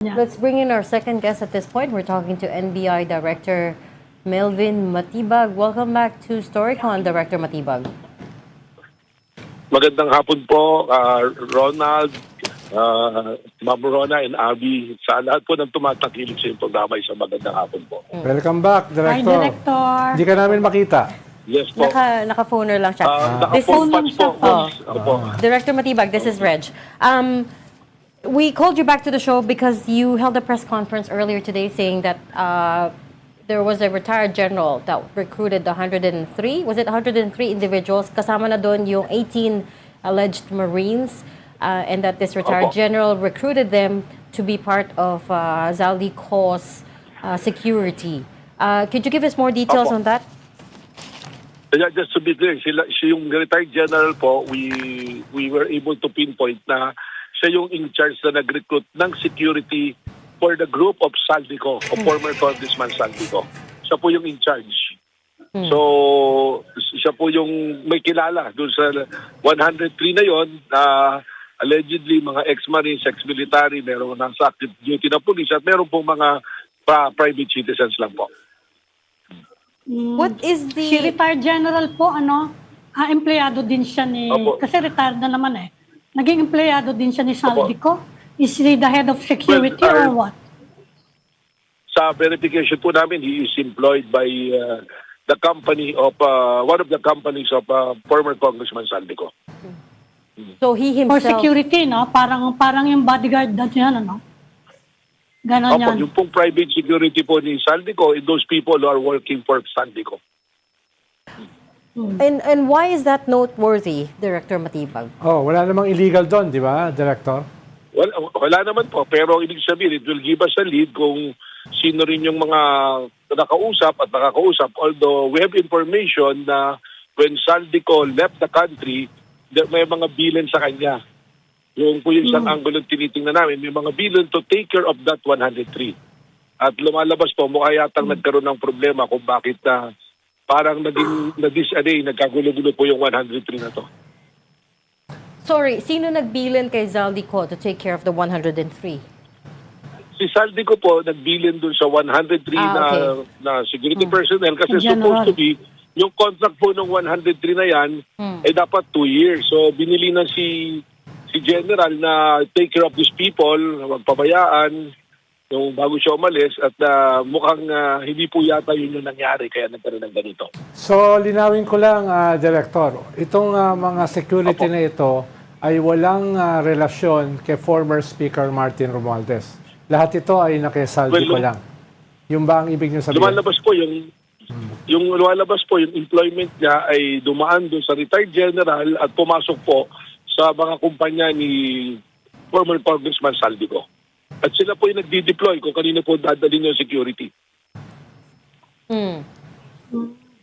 Yeah. Let's bring in our second guest at this point. We're talking to NBI Director Melvin Matibag. Welcome back to Storycon, Director Matibag. Magandang hapon po, Ronald, Ma'am Rona and Abby. Sa lahat po ng tumatakilig sa iyong programa, isang magandang hapon po. Welcome back, Hi, Director. Director. Hindi ka namin makita. Yes po. Naka-phoner lang siya. Naka-phone patch po. Opo. Director Matibag, this is Reg. We called you back to the show because you held a press conference earlier today saying that there was a retired general that recruited 103. Was it 103 individuals? Kasama na doon yung 18 alleged Marines and that this retired general recruited them to be part of Zaldico's security. Could you give us more details on that? Yeah, just to be clear, siya yung retired general po, we were able to pinpoint na siya yung in charge na nag-recruit ng security for the group of Zaldico, o former Congressman Zaldico. Siya po yung in charge. So, siya po yung may kilala doon sa 103 na yon na allegedly mga ex-marines, ex-military, meron nasa active duty na police at meron pong mga private citizens lang po. What is Si the... retired general po, empleyado din siya ni... Opo. Kasi retired na naman eh. Naging empleyado din siya ni Zaldico. Is he the head of security or what? Sa verification po namin, he is employed by the company of, one of the companies of former Congressman Zaldico. So he For himself... security, no? Parang yung bodyguard na yan, ano? Ganon Opo, yan. yung pong private security po ni Zaldico, and those people who are working for Zaldico. And why is that noteworthy, Director Matibag? Oh, wala namang illegal doon, di ba, Director? Wala naman po, pero ibig sabihin, it will give us a lead kung sino rin yung mga nakausap at nakakausap. Although we have information na when Zaldico left the country, may mga bilan sa kanya. Yung po yung isang angulo tinitingnan namin, may mga bilan to take care of that 103. At lumalabas po, mukha yatang nagkaroon ng problema kung bakit na parang nagkagulo-gulo po yung 103 na to. Sorry, sino nagbilin kay Zaldico to take care of the 103? Si Zaldico po nagbilin dun sa 103 na security personnel kasi General. supposed to be yung contract po ng 103 na yan ay dapat 2 years. So binili na si General na take care of these people, magpabayaan yung bago siya umalis at mukhang hindi po yata yun yung nangyari kaya nagkaroon ng ganito. So, linawin ko lang, Director. Itong mga security na ito ay walang relasyon kay former Speaker Martin Romualdez. Lahat ito ay nakisaldi ko lang. Yung ba ang ibig niyo sabihin? Lumalabas po yung employment niya ay dumaan doon sa retired general at pumasok po sa mga kumpanya ni former Congressman Zaldico. At sila po yung nagdi-deploy kung kanino po dadalhin yung security.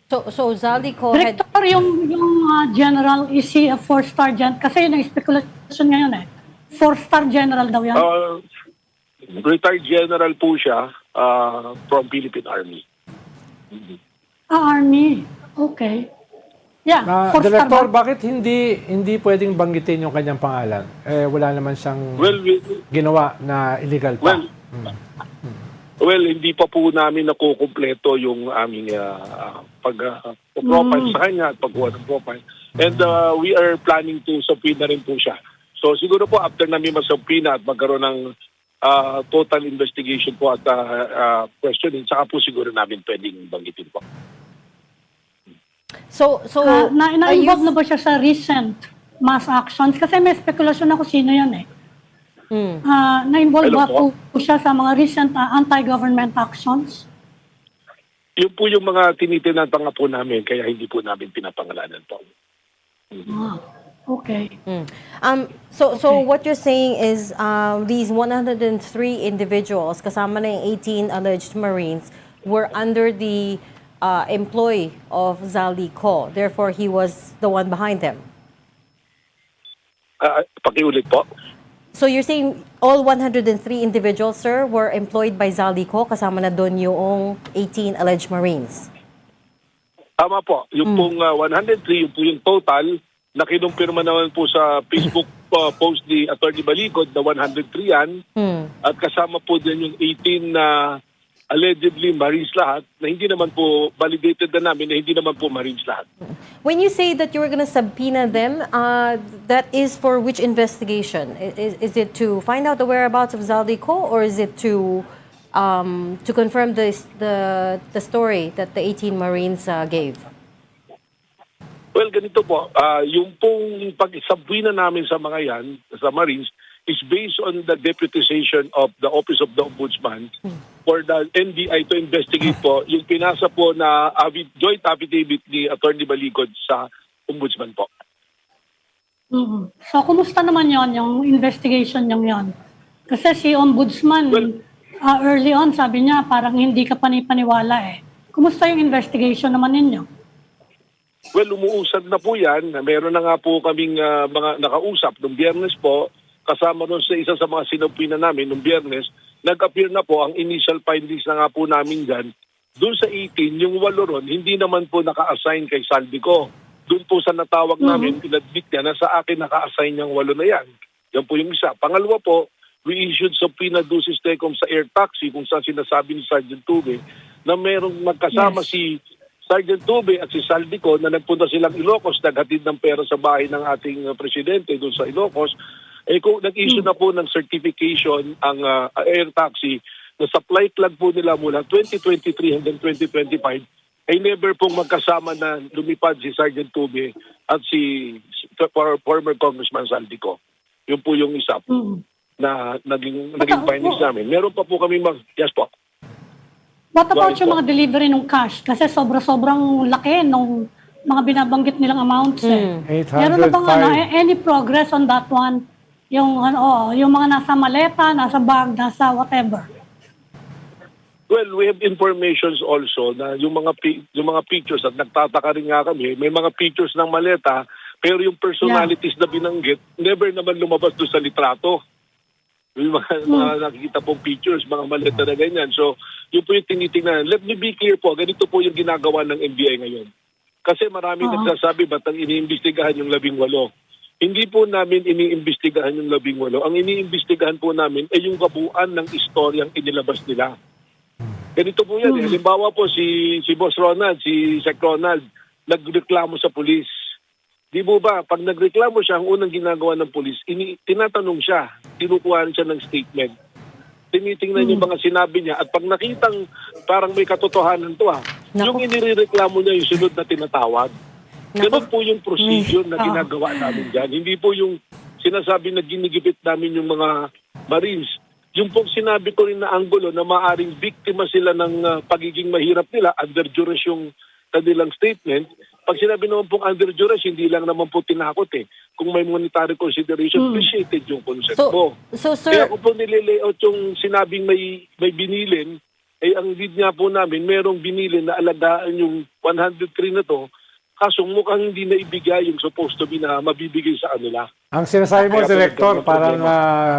So Zaldico had... Director, yung general, is he a 4-star general? Kasi yun ang speculation ngayon eh. 4-star general daw yan. Retired general po siya from Philippine Army. Army. Okay. Yeah, 4-star Director, ba? bakit hindi pwedeng banggitin yung kanyang pangalan? Wala naman siyang ginawa na illegal pa. Well, hindi pa po namin nakukumpleto yung aming pag-profile sa kanya at pagkuha ng profile. And we are planning to subpoena rin po siya. So siguro po after namin masubpoena at magkaroon ng total investigation po at questioning, saka po siguro namin pwedeng banggitin po. So Na-involve na ba siya sa recent mass actions? Kasi may speculation ako sino yan eh. Na-involve Hello ba po? po siya sa mga recent anti-government actions? Yun po yung mga tinitinatang po namin, kaya hindi po namin pinapangalanan po. Okay. So what you're saying is these 103 individuals, kasama na yung 18 alleged Marines, were under the employee of Zaldico. Therefore, he was the one behind them. Pakiulit po. So you're saying all 103 individuals, sir, were employed by Zaldico, kasama na doon yung 18 alleged Marines? Tama po. Yung pong 103, yung po yung total na kinumpirma naman po sa Facebook post ni Atty. Balicod na 103 yan. At kasama po din yung 18 na allegedly Marines lahat na hindi naman po validated na namin na hindi naman po Marines lahat. When you say that you were going to subpoena them, that is for which investigation? Is it to find out the whereabouts of Zaldico, or is it to confirm the story that the 18 Marines gave? Well, ganito po, yung pong pag-subpoena namin sa mga yan, sa Marines, is based on the deputization of the Office of the Ombudsman for the NBI to investigate po yung pinasa po na joint affidavit ni Atty. Balicod sa Ombudsman po. So, kumusta naman yon yung investigation yon? Kasi si Ombudsman, early on, sabi niya, parang hindi ka panipaniwala eh. Kumusta yung investigation naman ninyo? Well, umuusad na po yan. Meron na nga po kaming mga nakausap noong Biyernes po, kasama nun sa isa sa mga sinumpinan namin noong Biyernes, nag-appear na po ang initial findings na nga po namin dyan. Doon sa 18, yung 8 ron, hindi naman po naka-assign kay Saldico. Doon po sa natawag namin, pinadmit niya na sa akin naka-assign yung 8 na yan. Yan po yung isa. Pangalawa po, we issued subpoena ducis tecum sa air taxi kung saan sinasabi ni Sergeant Tube na merong magkasama si Sergeant Tube at si Saldico na nagpunta silang Ilocos, naghatid ng pera sa bahay ng ating presidente doon sa Ilocos. Kung nag-issue na po ng certification ang air taxi na sa flight lag po nila mula 2023 hanggang 2025 ay never pong magkasama na lumipad si Sergeant Tube at si former Congressman Saldico. Yun po yung isa na naging findings namin. Meron pa po kami yes po. What about yung mga delivery ng cash? Kasi sobrang laki nung mga binabanggit nilang amounts eh. Meron na bang any progress on that one? Yung mga nasa maleta, nasa bag, nasa whatever. Well, we have informations also na yung mga pictures at nagtataka rin nga kami, may mga pictures ng maleta pero yung personalities na binanggit never naman lumabas doon sa litrato. Yung mga nakikita pong pictures, mga maleta na ganyan. So, yun po yung tinitingnan. Let me be clear po, ganito po yung ginagawa ng NBI ngayon. Kasi marami nagsasabi ba't ang iniimbestigahan yung 18? Hindi po namin iniimbestigahan yung 18. Ang iniimbestigahan po namin ay yung kabuuan ng istoryang inilabas nila. Ganito po yan. Halimbawa po si Boss Ronald, si Sec Ronald, nagreklamo sa pulis. Di mo ba, pag nagreklamo siya, ang unang ginagawa ng pulis, tinatanong siya, tinukuhaan siya ng statement. Tinitingnan yung mga sinabi niya at pag nakitang parang may katotohanan to yung inireklamo niya yung sunod na tinatawag. Ganun po yung procedure na ginagawa namin dyan. Hindi po yung sinasabi na ginigipit namin yung mga Marines. Yung pong sinabi ko rin na anggulo na maaring biktima sila ng pagiging mahirap nila under duress yung kanilang statement. Pag sinabi naman pong under duress, hindi lang naman po tinakot eh. Kung may monetary consideration, appreciated yung concept mo. So, sir, kaya kung po nililayout yung sinabing may binilin, ang lead nga po namin, merong binilin na alagaan yung 103 na to, kaso mukhang hindi na ibigay yung supposed to be na mabibigay sa kanila. Ang sinasabi mo, Director, parang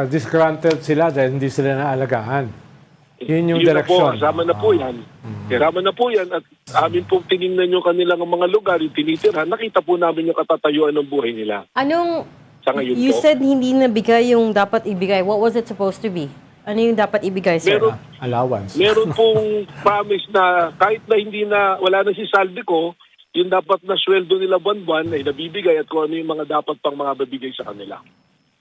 disgruntled sila dahil hindi sila naalagaan. Yun yung direksyon. Kasama na po yan. Kasama na po yan at amin po tinignan yung kanilang mga lugar, yung tinitira, nakita po namin yung katatayuan ng buhay nila. Sa ngayon you po. said hindi nabigay yung dapat ibigay. What was it supposed to be? Ano yung dapat ibigay, sir? Allowance. Meron pong promise na kahit na wala na si Saldico, yung dapat na sweldo nila buwan-buwan ay nabibigay at kung ano yung mga dapat pang mga babigay sa kanila.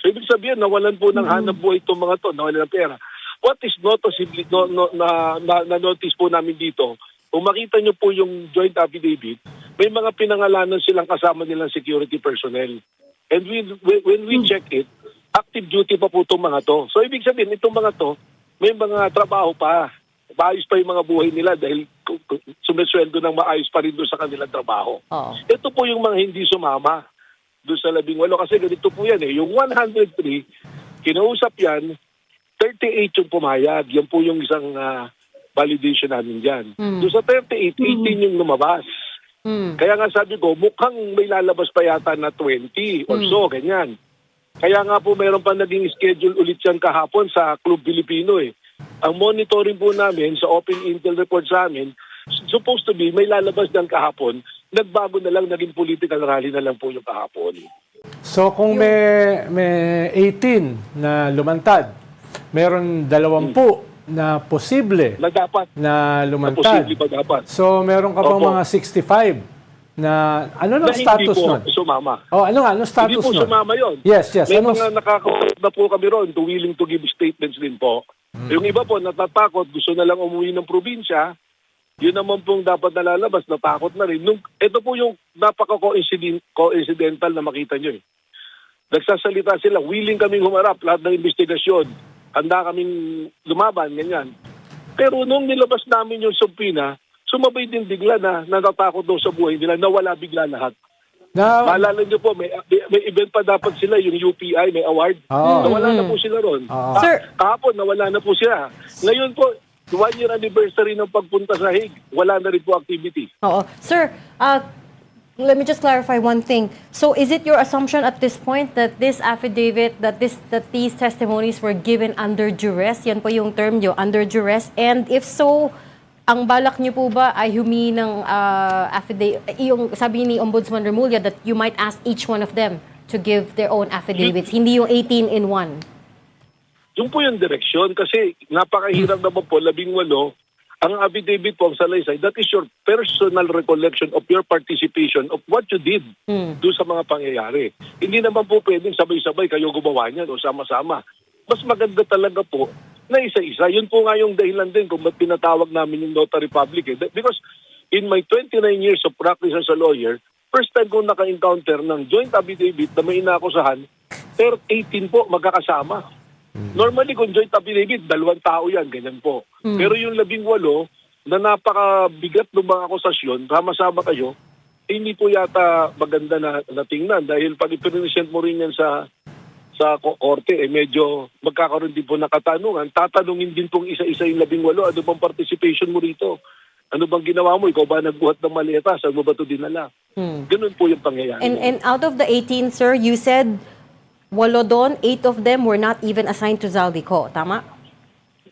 So ibig sabihin, nawalan po ng hanap buhay itong mga to, nawalan ng pera. What is noticeably na-notice po namin dito, kung makita nyo po yung joint affidavit, may mga pinangalanan silang kasama nilang security personnel. And when we check it, active duty pa po itong mga to. So ibig sabihin, itong mga to, may mga trabaho pa. Maayos pa yung mga buhay nila dahil sumisweldo ng maayos pa rin doon sa kanilang trabaho. Ito po yung mga hindi sumama doon sa 18 kasi ganito po yan eh. Yung 103, kinausap yan, 38 yung pumayag. Yan po yung isang validation namin dyan. Doon sa 38, 18 yung lumabas. Kaya nga sabi ko, mukhang may lalabas pa yata na 20 or so, ganyan. Kaya nga po mayroon pa naging schedule ulit yan kahapon sa Club Filipino eh. Ang monitoring po namin sa Open Intel report sa amin, supposed to be may lalabas ng kahapon, nagbago na lang, naging political rally na lang po yung kahapon. So kung may 18 na lumantad, meron 20 na posible Na dapat, na na lumantad. posible pa dapat. So meron ka pang Opo. mga 65 na ano Na na status hindi po nun? sumama. Oh, ano nga? Anong Hindi status po nun? sumama yun. Yes. May Ano? mga nakakausap na po kami ron to willing to give statements din po. Yung iba po natatakot, gusto na lang umuwi ng probinsya. Yun naman pong dapat nalalabas, natakot na rin. Ito po yung napaka-coincidental na makita nyo eh. Nagsasalita sila, willing kaming humarap lahat ng investigasyon. Handa kaming lumaban, ganyan. Pero nung nilabas namin yung subpoena, sumabay din bigla na natatakot daw sa buhay nila, nawala bigla lahat. Maalala nyo po, may event pa dapat sila, yung UPI, may award. Oo. Nawala na po sila ron. Sir- Kahapon, nawala na po sila. Ngayon po, 1-year anniversary ng pagpunta sa Hague, wala na rin po activity. Oo. Sir, let me just clarify one thing. So is it your assumption at this point that this affidavit, that these testimonies were given under duress? Yan po yung term nyo, under duress. And if so, ang balak nyo po ba ay humingi ng affidavit, yung sabi ni Ombudsman Remulla that you might ask each one of them to give their own affidavits, hindi yung 18 in one? Yung po yung direksyon kasi napakahirap naman po, 18, ang affidavit po ang salaysay, that is your personal recollection of your participation of what you did doon sa mga pangyayari. Hindi naman po pwedeng sabay-sabay kayo gumawa niyan o sama-sama. Mas maganda talaga po na isa-isa. Yun po nga yung dahilan din kung ba't pinatawag namin yung notary public. Because in my 29 years of practice as a lawyer, first time kong naka-encounter ng joint affidavit na may inaakusahan, pero 18 po magkakasama. Normally, kung joint affidavit, 2 tao yan, ganyan po. Pero yung 18 na napakabigat ng mga akusasyon, sama-sama kayo, hindi po yata maganda na tingnan dahil pag ipipresent mo rin yan sa korte, medyo magkakaroon din po ng katanungan. Tatanungin din pong isa-isa yung 18, ano bang participation mo rito? Ano bang ginawa mo? Ikaw ba nagbuhat ng maleta? Saan mo ba ito dinala? Ganun po yung pangyayari. And out of the 18, sir, you said 8 doon, 8 of them were not even assigned to Zaldico. Tama?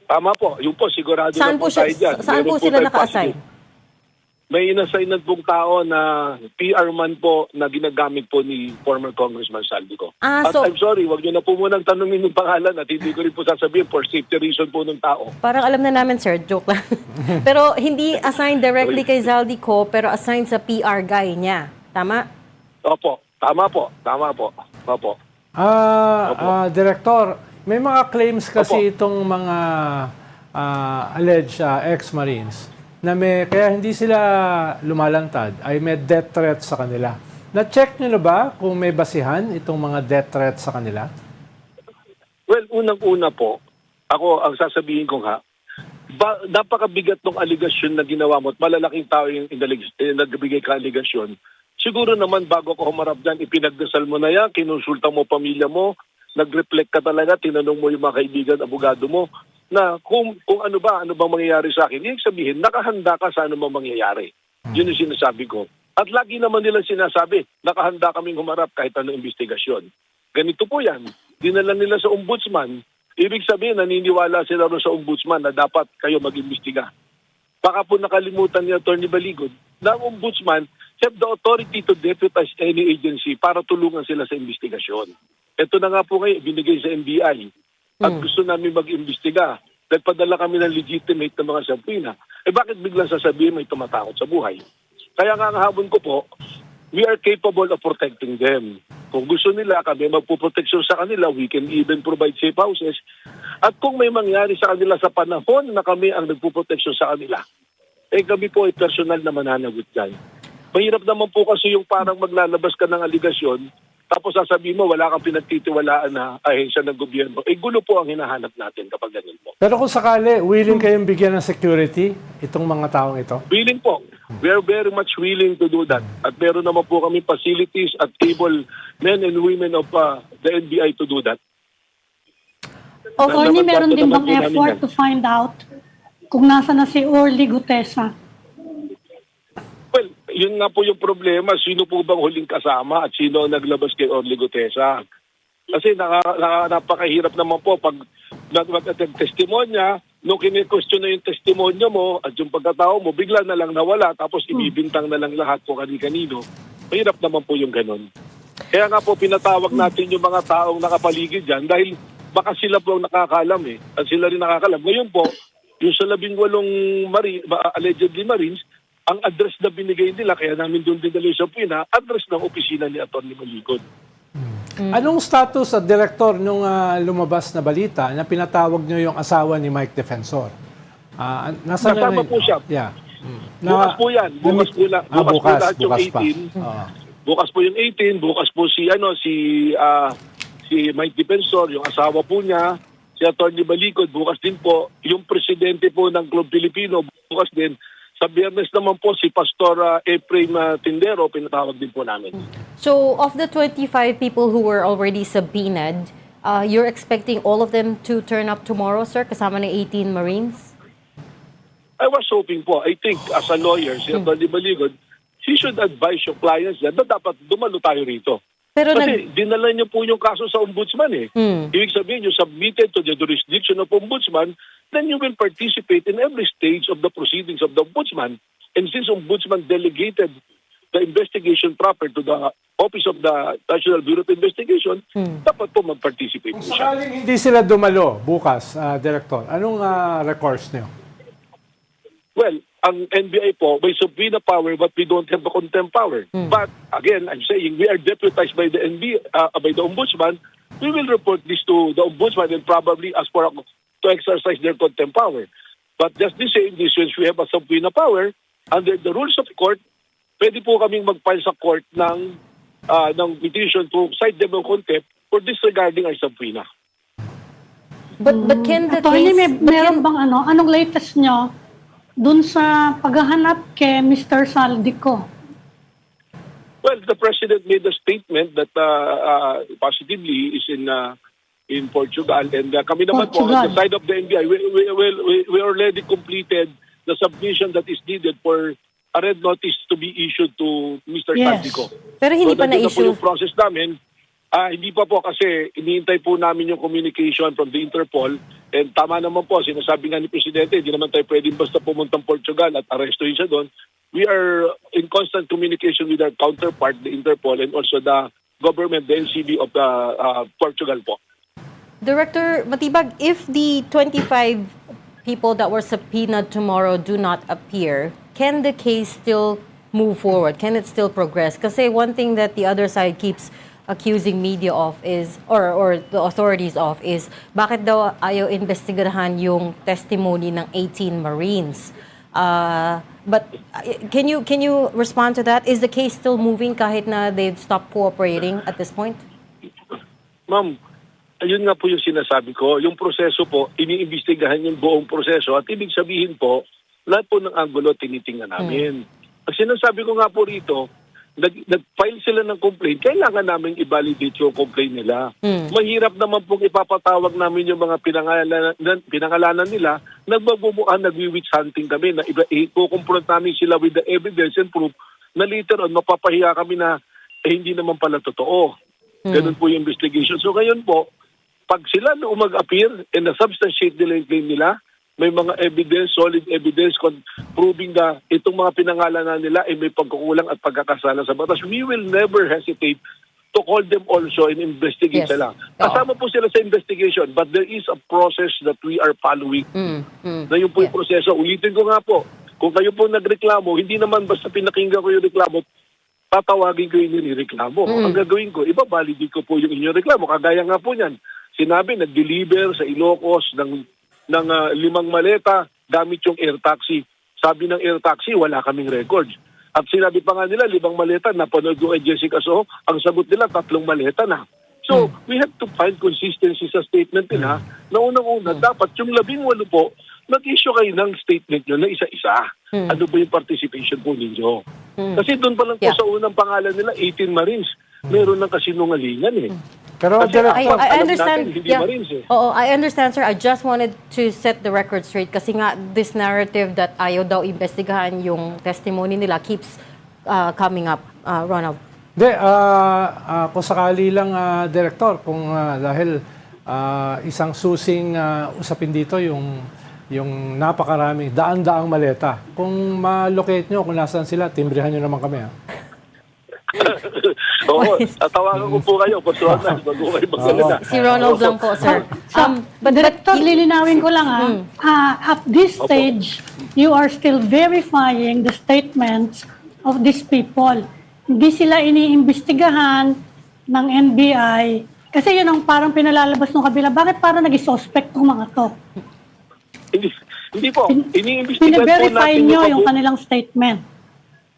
Tama po. Yung po, sigurado Saan na po po, tayo dyan. saan po Meron sila tayong naka-assign? positive. May inassignan pong tao na PR man po na ginagamit po ni former Congressman Saldico. At So, I'm sorry, wag niyo na po munang tanungin yung pangalan at hindi ko rin po sasabihin for safety reason po ng tao. parang alam na namin, sir. Joke lang. Pero hindi assigned directly kay Zaldico, pero assigned sa PR guy niya. Tama? Opo, tama po. Tama po. Opo. Director, may mga claims kasi Opo. itong mga alleged ex-Marines na kaya hindi sila lumalantad ay may death threat sa kanila. Na-check nyo na ba kung may basihan itong mga death threat sa kanila? Well, unang-una po, ako ang sasabihin ko nga, napakabigat ng aligasyon na ginawa mo at malalaking tao yung nagbigay ka aligasyon. Siguro naman bago ko humarap dyan, ipinagdasal mo na yan, kinonsulta mo pamilya mo, nag-reflect ka talaga, tinanong mo yung mga kaibigan, abogado mo, na kung ano bang mangyayari sa akin. Ibig sabihin, nakahanda ka sa ano bang mangyayari. Yun yung sinasabi ko. At lagi naman nila sinasabi, nakahanda kaming humarap kahit anong investigasyon. Ganito po yan. Dinala nila sa ombudsman. Ibig sabihin, naniniwala sila rin sa ombudsman na dapat kayo mag-imbestiga. Baka po nakalimutan ni Atty. Baligod na ang ombudsman have the authority to deputize any agency para tulungan sila sa investigasyon. Ito na nga po ngayon, binigay sa NBI. At gusto namin mag-imbestiga. Nagpadala kami ng legitimate na mga subpoena. Bakit biglang sasabihin may tumatakot sa buhay? Kaya nga ang habon ko po, we are capable of protecting them. Kung gusto nila kami magpuproteksyon sa kanila, we can even provide safe houses. At kung may mangyari sa kanila sa panahon na kami ang nagpuproteksyon sa kanila, kami po ay personal na mananagot dyan. Mahirap naman po kasi yung parang maglalabas ka ng aligasyon, tapos sasabihin mo, wala kang pinagtitiwalaan na ahensya ng gobyerno. Gulo po ang hinahanap natin kapag ganun po. Pero kung sakali, willing kayong bigyan ng security itong mga taong ito? Willing po. We are very much willing to do that. At meron naman po kami facilities at able men and women of the NBI to do that. Attorney, meron din bang effort to find out kung nasa na si Orly Gutesa? Well, yun nga po yung problema. Sino po bang huling kasama at sino ang naglabas kay Orly Gutesa? Kasi napakahirap naman po pag nag-testimonya, nung kine-question na yung testimonya mo at yung pagkatao mo, bigla na lang nawala tapos ibibintang na lang lahat kung kani-kanino. Mahirap naman po yung ganun. Kaya nga po pinatawag natin yung mga taong nakapaligid dyan dahil baka sila po ang nakakalam at sila rin nakakalam. Ngayon po, yung sa 18 allegedly Marines, ang address na binigay nila, kaya namin doon dinala sa Pina, address ng opisina ni Atty. Maligod. Anong status at director nung lumabas na balita na pinatawag nyo yung asawa ni Mike Defensor? Nasaan Kasama na- po siya. Yeah. Bukas po yan. Bukas po lahat yung bukas pa. 18. Ah. Bukas po yung 18, bukas po si Mike Defensor, yung asawa po niya, si Atty. Maligod, bukas din po. Yung presidente po ng Club Filipino, bukas din. Sa Biyernes naman po si Pastor Ephraim Tindero, pinatawag din po namin. So, of the 25 people who were already subpoenaed, you're expecting all of them to turn up tomorrow, sir, kasama ng 18 Marines? I was hoping po, I think as a lawyer, si Atty. Maligod, he should advise your clients na dapat dumalo tayo rito. Pero Kasi dinala niyo po yung kaso sa ombudsman Ibig sabihin, you submitted to the jurisdiction of ombudsman, then you will participate in every stage of the proceedings of the ombudsman. And since ombudsman delegated the investigation proper to the Office of the National Bureau of Investigation, dapat po mag-participate Kung po siya. sakaling hindi sila dumalo bukas, Director, anong recourse nyo? Well, ang NBI po, may subpoena power but we don't have the contempt power. But again, I'm saying we are deputized by the by the ombudsman. We will report this to the ombudsman and probably ask for to exercise their contempt power. But just the same, since we have a subpoena power, under the rules of court, pwede po kaming mag-file sa court ng petition to cite them of contempt for disregarding our subpoena. But can the Attorney, case... meron bang anong latest nyo dun sa paghahanap kay Mr. Saldico? Well, the president made a statement that positively is in Portugal, and kami naman po on the side of the NBI, we already completed the submission that is needed for a red notice to be issued to Mr. Saldico. Pero hindi pa nandun na po na-issue. yung process namin. Hindi pa po kasi iniintay po namin yung communication from the Interpol, and tama naman po, sinasabi nga ni Presidente, hindi naman tayo pwedeng basta pumuntang Portugal at arestuhin siya doon. We are in constant communication with our counterpart, the Interpol, and also the government, the NCB of the Portugal po. Director Matibag, if the 25 people that were subpoenaed tomorrow do not appear, can the case still move forward? Can it still progress? Kasi one thing that the other side keeps accusing media of is, or the authorities of, is bakit daw ayaw investigahan yung testimony ng 18 Marines? But can you respond to that? Is the case still moving kahit na they've stopped cooperating at this point? Ma'am, ayun nga po yung sinasabi ko. Yung proseso po, iniimbestigahan yung buong proseso at ibig sabihin po, lahat po ng anggulo tinitingnan namin. Ang sinasabi ko nga po rito, nag-file sila ng complaint, kailangan namin i-validate yung complaint nila. Mahirap naman pong ipapatawag namin yung mga pinangalanan nila, nagwi-witch hunting kami, na i-confront namin sila with the evidence and proof na later on mapapahiya kami na hindi naman pala totoo. Ganun po yung investigation. So ngayon po, pag sila na mag-appear and na-substantiate nila yung claim nila, may mga evidence, solid evidence proving na itong mga pinangalanan nila ay may pagkukulang at pagkakasala sa batas. We will never hesitate to call them also and investigate sila. Kasama po sila sa investigation, but there is a process that we are following. Na yun po yung proseso. Ulitin ko nga po, kung kayo po nagreklamo, hindi naman basta pinakinggan ko yung reklamo, tatawagin ko yung nireklamo. Ang gagawin ko, ibabalidate ko po yung inyong reklamo. Kagaya nga po niyan, sinabi, nag-deliver sa Ilocos ng 5 maleta gamit yung air taxi. Sabi ng air taxi, wala kaming records. At sinabi pa nga nila, 5 maleta, napanood ko kay Jessica Soho, ang sagot nila, 3 maleta na. So, we have to find consistency sa statement nila na unang-una, dapat yung 18 po, mag-issue kayo ng statement nyo na isa-isa. Ano ba yung participation po ninyo? Kasi doon pa lang po sa unang pangalan nila, 18 Marines. Meron ng kasinungalingan eh. Pero Kasi I understand. Natin, hindi Marines eh. Oo, I understand, sir. I just wanted to set the record straight kasi nga this narrative that ayaw daw investigahan yung testimony nila keeps coming up, Ronald. Hindi, kung sakali lang, Director, kung dahil isang susing usapin dito yung napakaraming daan-daang maleta. Kung ma-locate nyo kung nasaan sila, timbrihan nyo naman kami. Oo, tatawagan ko po kayo, personal, bago kayo magsalita. Si Ronald lang po, sir. Director, lilinawin ko lang at this Opo. stage, you are still verifying the statements of these people. Hindi sila iniimbestigahan ng NBI kasi yun ang parang pinalalabas ng kabila. Bakit parang nag-suspect ng mga to? Hindi po, iniimbestigahan po Pina-verify natin nyo yung kabu- kanilang statement.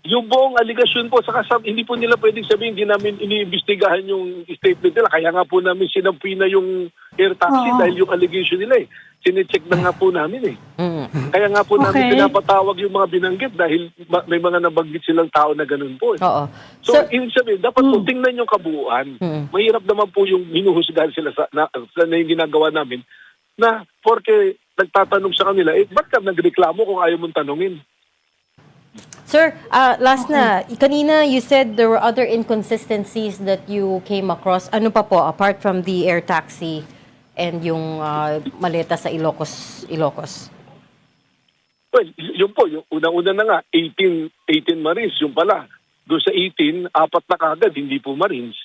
Yung buong aligasyon po, saka hindi po nila pwedeng sabihin, hindi namin iniimbestigahan yung statement nila. Kaya nga po namin sinampi na yung air taxi Oo. dahil yung allegation nila Sinecheck na nga po namin Kaya nga po namin Okay. pinapatawag yung mga binanggit dahil may mga nabanggit silang tao na ganun po. Oo. So, Sir- ibig sabihin, dapat po tingnan yung kabuuan. Mahirap naman po yung hinuhusgahan sila na yung ginagawa namin na porke nagtatanong sa kanila, ba't ka nagreklamo kung ayaw mong tanungin? Sir, last na, kanina you said there were other inconsistencies that you came across. Ano pa po, apart from the air taxi and yung maleta sa Ilocos? Well, yun po, yung unang-una na nga, 18 Marines, yung pala. Doon sa 18, 4 na kagad, hindi po Marines.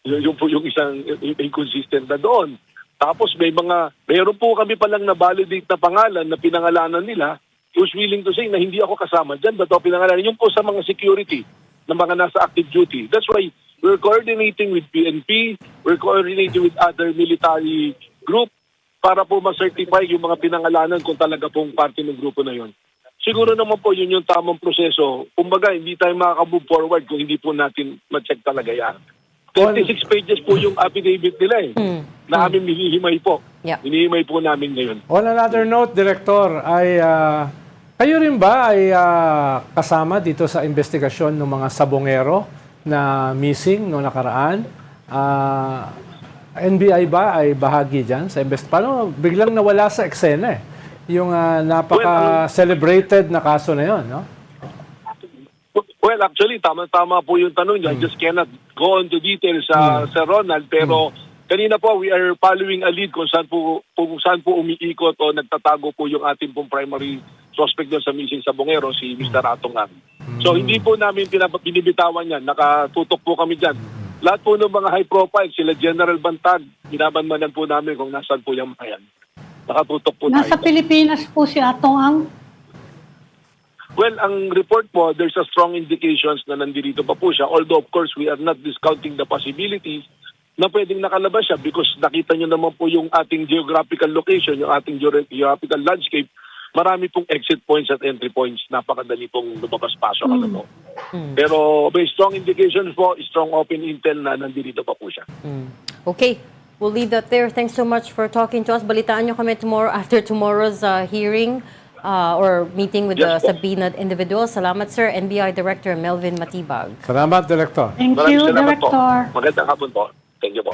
Yun po yung isang inconsistent na doon. Tapos mayroon po kami palang na-validate na pangalan na pinangalanan nila who's willing to say na hindi ako kasama dyan, ba't ako pinangalanan? Yung po sa mga security na mga nasa active duty. That's why we're coordinating with PNP, we're coordinating with other military group para po ma-certify yung mga pinangalanan kung talaga pong parte ng grupo na yon. Siguro naman po yun yung tamang proseso. Kumbaga, hindi tayo makaka-move forward kung hindi po natin ma-check talaga yan. 36 pages po yung affidavit nila na aming hinihimay po. Yeah. Hinihimay po namin ngayon. On another note, Director, ay kayo rin ba ay kasama dito sa investigasyon ng mga sabongero na missing noong nakaraan? NBI ba ay bahagi dyan sa paano biglang nawala sa eksena yung napaka-celebrated na kaso na yon, no? Well, actually, tama po yung tanong niya. I just cannot go into details sa Ronald, pero kanina po, we are following a lead kung saan po umiikot o nagtatago po yung ating pong primary suspect doon sa missing sabongero, si Mr. Atong Ang. So, hindi po namin binibitawan yan. Nakatutok po kami dyan. Lahat po ng mga high profile, sila General Bantag, binabanmanan po namin kung nasaan po yung mga yan. Nakatutok po Nasa tayo. Pilipinas po si Atong Ang. Well, ang report po, there's a strong indications na nandito pa po siya. Although, of course, we are not discounting the possibilities na pwedeng nakalabas siya because nakita nyo naman po yung ating geographical location, yung ating geographical landscape. Marami pong exit points at entry points. Napakadali pong lumabas-pasok. Pero may strong indications po, strong open intel na nandito pa po siya. Okay. We'll leave that there. Thanks so much for talking to us. Balitaan nyo kami tomorrow after tomorrow's hearing or meeting with the Yes, po. subpoenaed individuals. Salamat, sir. NBI Director Melvin Matibag. Salamat, Director. Thank Maraming you, salamat po. Director. Magandang hapon po. Thank you po.